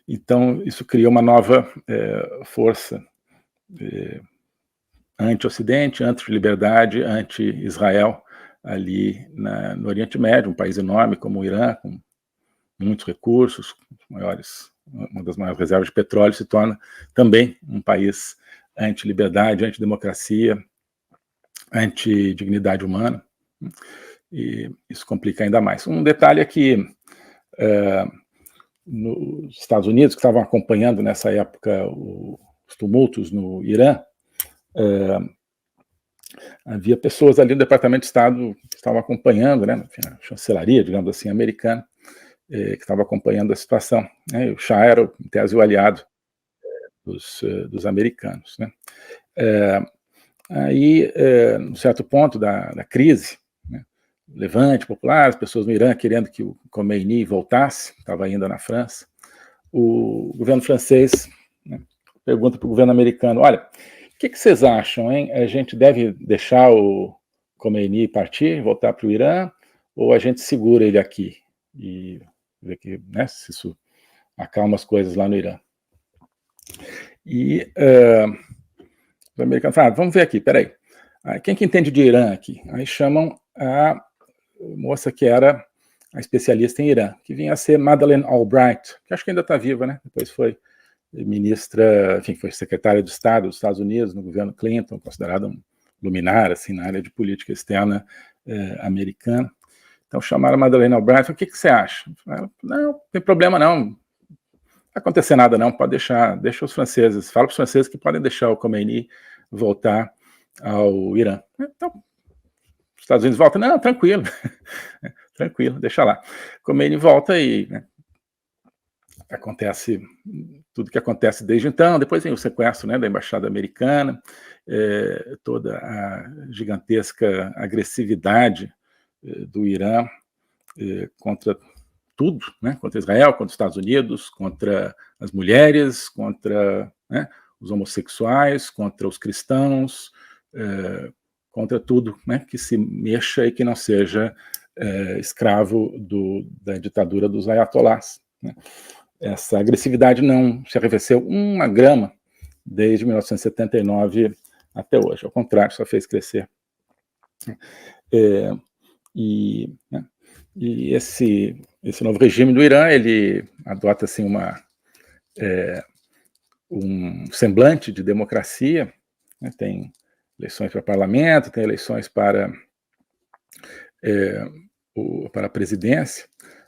Então, isso cria uma nova força anti-Ocidente, anti-liberdade, anti-Israel, ali no Oriente Médio, um país enorme como o Irã, com muitos recursos, uma das maiores reservas de petróleo, se torna também um país anti-liberdade, anti-democracia, anti-dignidade humana, e isso complica ainda mais. Um detalhe é que nos Estados Unidos, que estavam acompanhando nessa época os tumultos no Irã, havia pessoas ali no Departamento de Estado que estavam acompanhando, né, a chancelaria, digamos assim, americana, que estava acompanhando a situação, né, e o Shah era, em tese, o aliado dos americanos, né. Aí, num certo ponto da crise, né, levante popular, as pessoas no Irã querendo que o Khomeini voltasse, estava ainda na França, o governo francês, né, pergunta para o governo americano, olha, o que vocês acham, hein? A gente deve deixar o Khomeini partir, voltar para o Irã, ou a gente segura ele aqui e ver que, né, se isso acalma as coisas lá no Irã? E os americanos falaram, vamos ver aqui, peraí, quem que entende de Irã aqui? Aí chamam a moça que era a especialista em Irã, que vinha a ser Madeleine Albright, que acho que ainda está viva, né? Depois foi ministra, enfim, foi secretária de Estado dos Estados Unidos no governo Clinton, considerada um luminar assim, na área de política externa americana. Então chamaram a Madeleine Albright, o que você acha? Ela, não tem problema não, não vai acontecer nada não, pode deixar, deixa os franceses, fala para os franceses que podem deixar o Khomeini voltar ao Irã. Então, os Estados Unidos voltam, não, tranquilo, tranquilo, deixa lá. Khomeini volta e, né, acontece tudo que acontece desde então, depois vem o sequestro, né, da embaixada americana, toda a gigantesca agressividade do Irã contra tudo, né, contra Israel, contra os Estados Unidos, contra as mulheres, contra, né, os homossexuais, contra os cristãos, contra tudo, né, que se mexa e que não seja escravo da ditadura dos ayatolás, né. Essa agressividade não se arrefeceu uma grama desde 1979 até hoje, ao contrário, só fez crescer. Né, e esse novo regime do Irã, ele adota assim um semblante de democracia, né, tem eleições para parlamento, tem eleições para a presidência,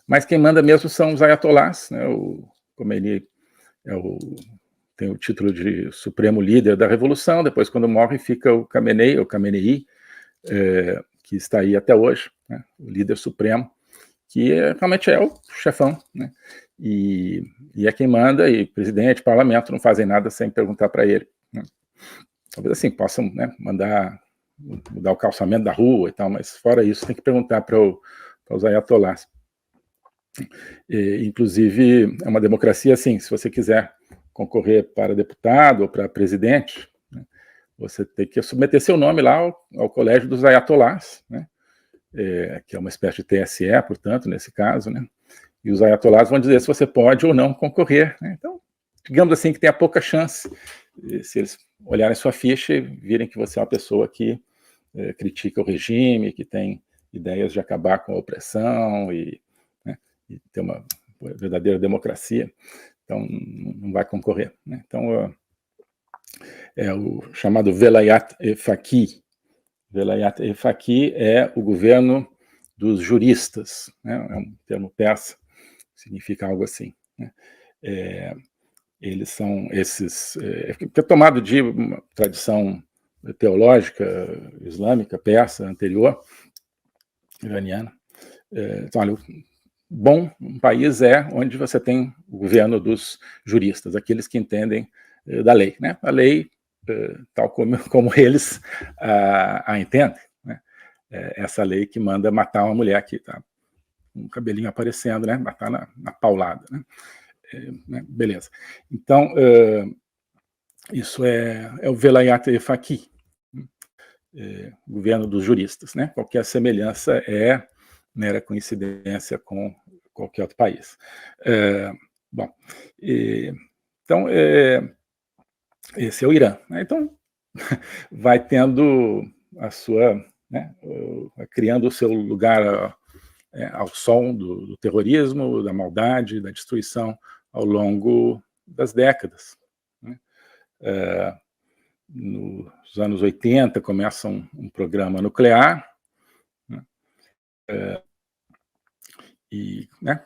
mas quem manda mesmo são os ayatolás, né, o Khomeini tem o título de supremo líder da revolução, depois quando morre fica o Khamenei, que está aí até hoje, né, o líder supremo, que realmente é o chefão, né, e é quem manda, e presidente, parlamento não fazem nada sem perguntar para ele, né. Talvez assim, possam, né, mudar o calçamento da rua e tal, mas fora isso tem que perguntar para os ayatolás. Inclusive, é uma democracia assim, se você quiser concorrer para deputado ou para presidente, né, você tem que submeter seu nome lá ao colégio dos ayatolás, né, que é uma espécie de TSE, portanto, nesse caso, né, e os ayatolás vão dizer se você pode ou não concorrer, né. Então, digamos assim que tem a pouca chance, se eles olharem sua ficha e virem que você é uma pessoa que critica o regime, que tem ideias de acabar com a opressão e ter uma verdadeira democracia, então não vai concorrer, né. Então, é o chamado Velayat Faqih. Velayat Faqih é o governo dos juristas, né, é um termo persa, significa algo assim, né. Eles são esses, que é tomado de uma tradição teológica islâmica, persa, anterior, iraniana. Então, olha, um país é onde você tem o governo dos juristas, aqueles que entendem da lei, né? A lei, tal como eles a entendem, né? Essa lei que manda matar uma mulher aqui, tá? Um cabelinho aparecendo, né? Matar na paulada, né? Beleza. Então, isso é o Velayat Faqih, governo dos juristas, né? Qualquer semelhança é mera coincidência com qualquer outro país. Bom, então, esse é o Irã, né? Então, vai tendo a sua, né, criando o seu lugar ao som do terrorismo, da maldade, da destruição ao longo das décadas, né? Nos anos 80 começa um programa nuclear, né? E, né,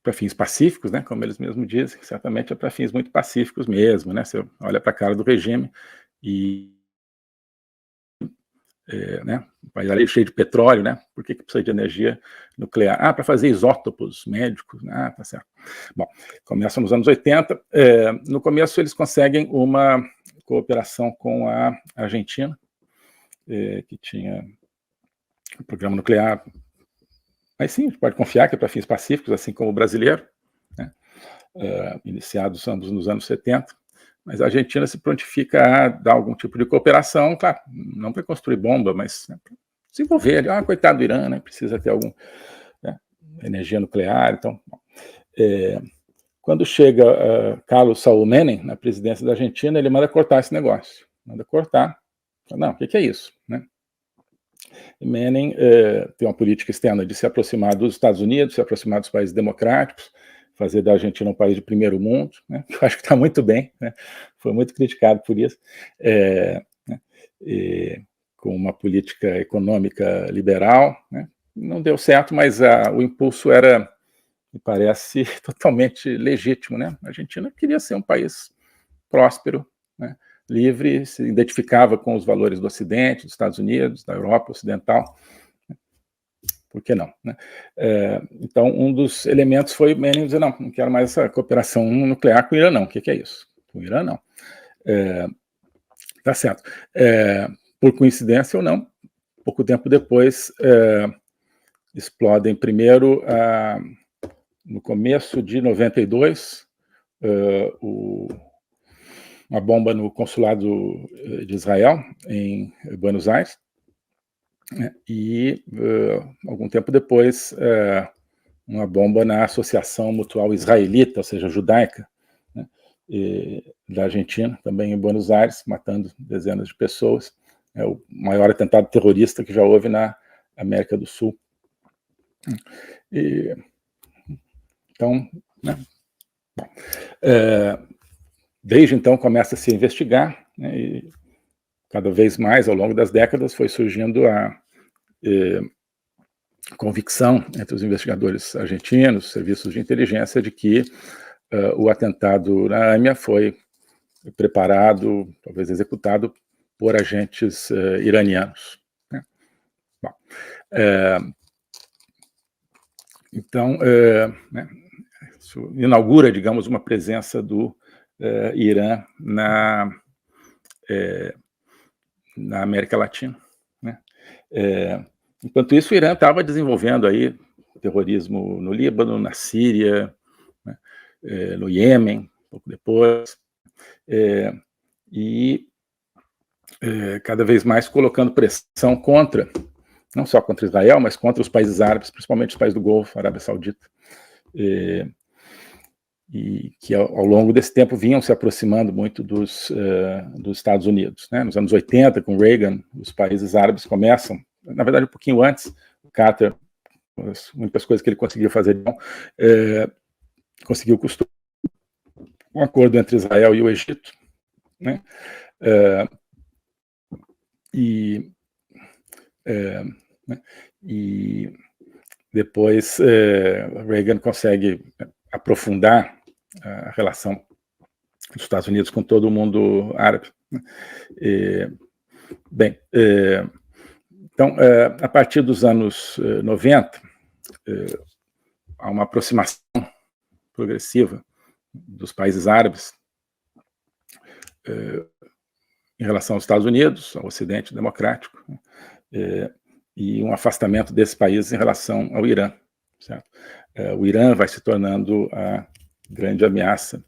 para fins pacíficos, né, como eles mesmos dizem, certamente é para fins muito pacíficos mesmo, né? Você olha para a cara do regime e, né, um país ali cheio de petróleo, né? Por que precisa de energia nuclear? Ah, para fazer isótopos médicos, né? Ah, tá certo. Bom, começa nos anos 80. No começo eles conseguem uma cooperação com a Argentina, que tinha um programa nuclear. Mas sim, a gente pode confiar que é para fins pacíficos, assim como o brasileiro, né? Iniciados ambos nos anos 70. Mas a Argentina se prontifica a dar algum tipo de cooperação, claro, não para construir bomba, mas, né, para desenvolver. Coitado do Irã, né, precisa ter alguma, né, energia nuclear. Então, quando chega Carlos Saúl Menem na presidência da Argentina, ele manda cortar esse negócio. Manda cortar. Não, o que é isso, né? Menem tem uma política externa de se aproximar dos Estados Unidos, se aproximar dos países democráticos, fazer da Argentina um país de primeiro mundo, né? Eu acho que está muito bem, né? Foi muito criticado por isso, né? Com uma política econômica liberal, né? Não deu certo, mas o impulso era, me parece, totalmente legítimo, né? A Argentina queria ser um país próspero, né, livre, se identificava com os valores do Ocidente, dos Estados Unidos, da Europa Ocidental. Por que não, né? Então, um dos elementos foi Menem dizer, não quero mais essa cooperação nuclear com o Irã, não. O que é isso? Com o Irã, não. Tá certo. Por coincidência ou não, pouco tempo depois, explodem primeiro, no começo de 92, uma bomba no consulado de Israel, em Buenos Aires, né? E, algum tempo depois, uma bomba na Associação Mutual Israelita, ou seja, judaica, né, da Argentina, também em Buenos Aires, matando dezenas de pessoas. É o maior atentado terrorista que já houve na América do Sul. Então, né, bom, desde então começa a se investigar, né, e cada vez mais, ao longo das décadas, foi surgindo a convicção entre os investigadores argentinos, serviços de inteligência, de que o atentado na AMIA foi preparado, talvez executado, por agentes iranianos, né? Bom, então, né, isso inaugura, digamos, uma presença do Irã na América Latina, né? Enquanto isso, o Irã estava desenvolvendo aí terrorismo no Líbano, na Síria, né, no Iêmen, pouco depois, e cada vez mais colocando pressão contra, não só contra Israel, mas contra os países árabes, principalmente os países do Golfo, Arábia Saudita, e que ao longo desse tempo vinham se aproximando muito dos Estados Unidos, né? Nos anos 80, com Reagan, os países árabes começam, na verdade um pouquinho antes, o Carter, muitas coisas que ele conseguiu fazer, conseguiu construir um acordo entre Israel e o Egito, né? E depois Reagan consegue aprofundar a relação dos Estados Unidos com todo o mundo árabe, né? Bem, então, a partir dos anos 90, há uma aproximação progressiva dos países árabes em relação aos Estados Unidos, ao Ocidente democrático, e um afastamento desses países em relação ao Irã, certo? O Irã vai se tornando a grande ameaça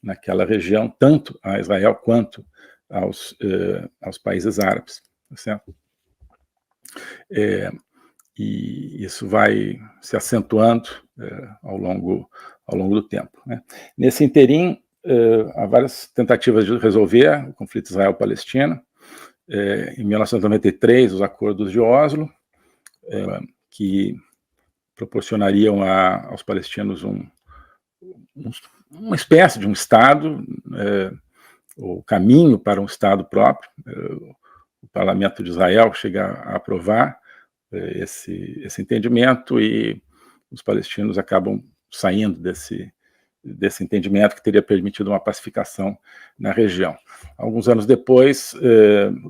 naquela região, tanto a Israel quanto aos países árabes, certo? e isso vai se acentuando ao longo do tempo, né? Nesse interim, há várias tentativas de resolver o conflito Israel-Palestina. Em 1993, os acordos de Oslo, que proporcionariam aos palestinos uma espécie de um Estado, o caminho para um Estado próprio. O parlamento de Israel chega a aprovar esse entendimento, e os palestinos acabam saindo desse entendimento, que teria permitido uma pacificação na região. Alguns anos depois,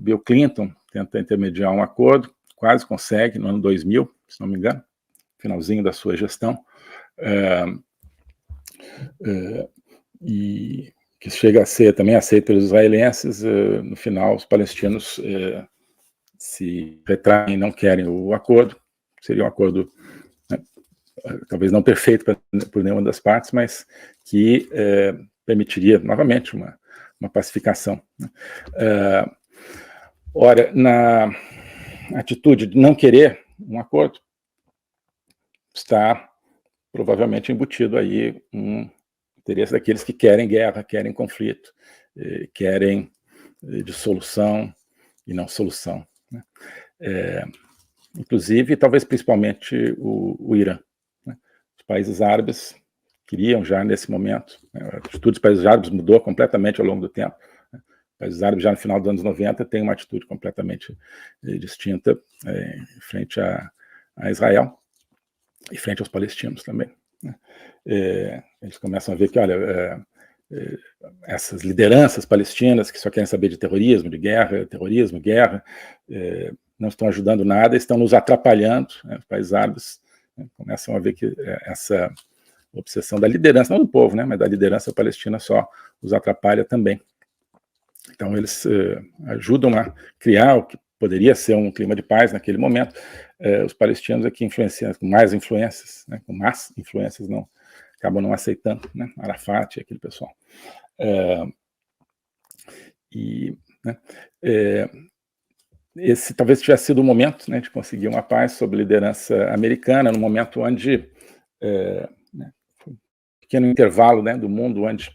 Bill Clinton tenta intermediar um acordo, quase consegue, no ano 2000, se não me engano, finalzinho da sua gestão, e que chega a ser também aceito pelos israelenses. No final, os palestinos se retraem e não querem o acordo. Seria um acordo, né, talvez não perfeito por nenhuma das partes, mas que permitiria novamente uma pacificação, né? Ora, na atitude de não querer um acordo, está provavelmente embutido aí um interesse daqueles que querem guerra, querem conflito, querem dissolução e não solução, né? Inclusive, talvez principalmente o Irã, né? Os países árabes queriam já nesse momento, né, a atitude dos países árabes mudou completamente ao longo do tempo, né? Os países árabes já no final dos anos 90 têm uma atitude completamente distinta em frente a Israel e frente aos palestinos também, né? Eles começam a ver que, olha, essas lideranças palestinas que só querem saber de terrorismo, de guerra, terrorismo, guerra, não estão ajudando nada, estão nos atrapalhando, né? Os países árabes, né, começam a ver que essa obsessão da liderança, não do povo, né, mas da liderança palestina, só os atrapalha também. Então eles ajudam a criar o que poderia ser um clima de paz naquele momento. Os palestinos aqui influenciando, com mais influências, né, com más influências, acabam não aceitando, né, Arafat e aquele pessoal. Né, esse talvez tivesse sido o momento, né, de conseguir uma paz sob liderança americana, no momento onde, né, um pequeno intervalo, né, do mundo onde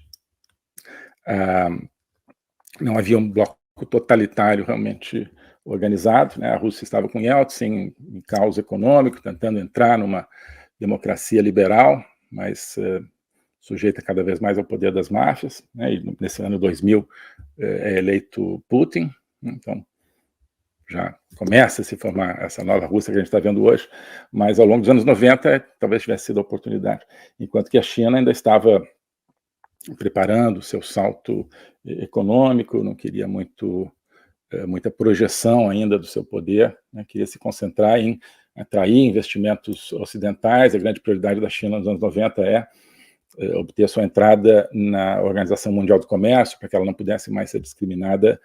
não havia um bloco totalitário realmente organizado, né? A Rússia estava com Yeltsin em caos econômico, tentando entrar numa democracia liberal, mas sujeita cada vez mais ao poder das máfias, né? E nesse ano 2000 é eleito Putin, então já começa a se formar essa nova Rússia que a gente está vendo hoje, mas ao longo dos anos 90 talvez tivesse sido a oportunidade, enquanto que a China ainda estava preparando o seu salto econômico, não queria muita projeção ainda do seu poder, né? Queria se concentrar em atrair investimentos ocidentais. A grande prioridade da China nos anos 90 é obter sua entrada na Organização Mundial do Comércio, para que ela não pudesse mais ser discriminada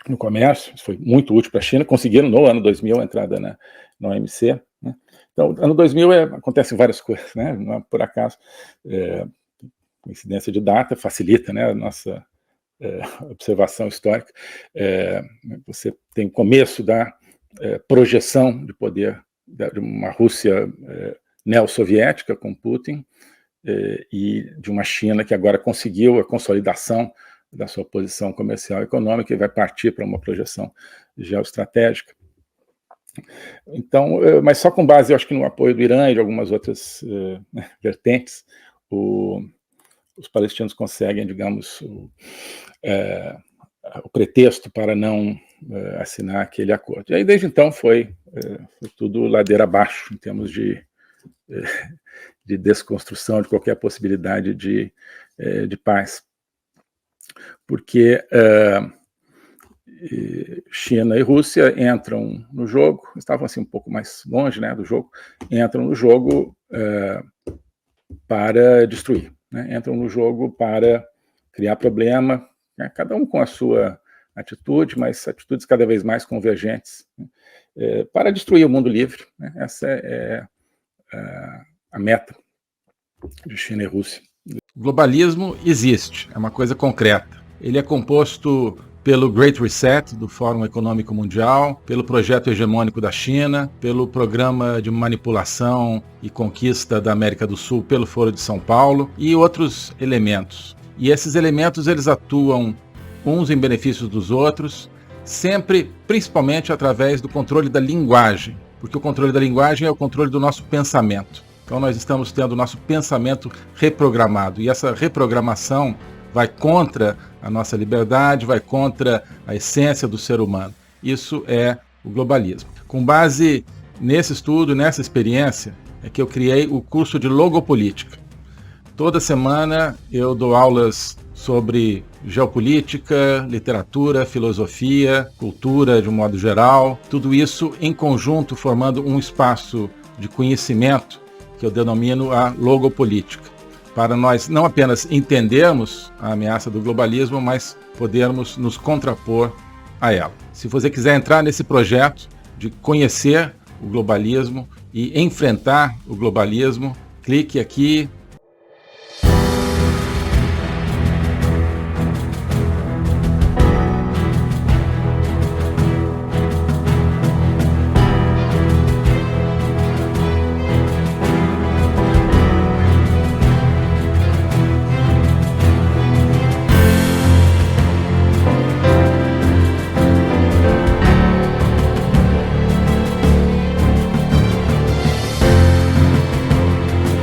no comércio. Isso foi muito útil para a China. Conseguiram no ano 2000 a entrada na OMC, né? Então, ano 2000 acontecem várias coisas, né? Não é por acaso. Coincidência de data facilita, né, a nossa observação histórica. Você tem o começo da projeção de poder de uma Rússia neo-soviética com Putin, e de uma China que agora conseguiu a consolidação da sua posição comercial e econômica e vai partir para uma projeção geoestratégica. Então, mas só com base, eu acho que no apoio do Irã e de algumas outras vertentes, os palestinos conseguem, digamos, o pretexto para não assinar aquele acordo. E aí, desde então, foi tudo ladeira abaixo, em termos de desconstrução de qualquer possibilidade de paz. Porque China e Rússia entram no jogo, estavam assim um pouco mais longe, né, do jogo, entram no jogo para destruir, né? Entram no jogo para criar problema, né? Cada um com a sua atitude, mas atitudes cada vez mais convergentes, né? Para destruir o mundo livre, né? Essa é a meta de China e Rússia. O globalismo existe, é uma coisa concreta. Ele é composto pelo Great Reset do Fórum Econômico Mundial, pelo projeto hegemônico da China, pelo programa de manipulação e conquista da América do Sul pelo Foro de São Paulo e outros elementos. E esses elementos eles atuam uns em benefício dos outros, sempre, principalmente através do controle da linguagem, porque o controle da linguagem é o controle do nosso pensamento. Então nós estamos tendo o nosso pensamento reprogramado, e essa reprogramação vai contra a nossa liberdade, vai contra a essência do ser humano. Isso é o globalismo. Com base nesse estudo, nessa experiência, é que eu criei o curso de Logopolítica. Toda semana eu dou aulas sobre geopolítica, literatura, filosofia, cultura de um modo geral, tudo isso em conjunto formando um espaço de conhecimento que eu denomino a logopolítica, para nós não apenas entendermos a ameaça do globalismo, mas podermos nos contrapor a ela. Se você quiser entrar nesse projeto de conhecer o globalismo e enfrentar o globalismo, clique aqui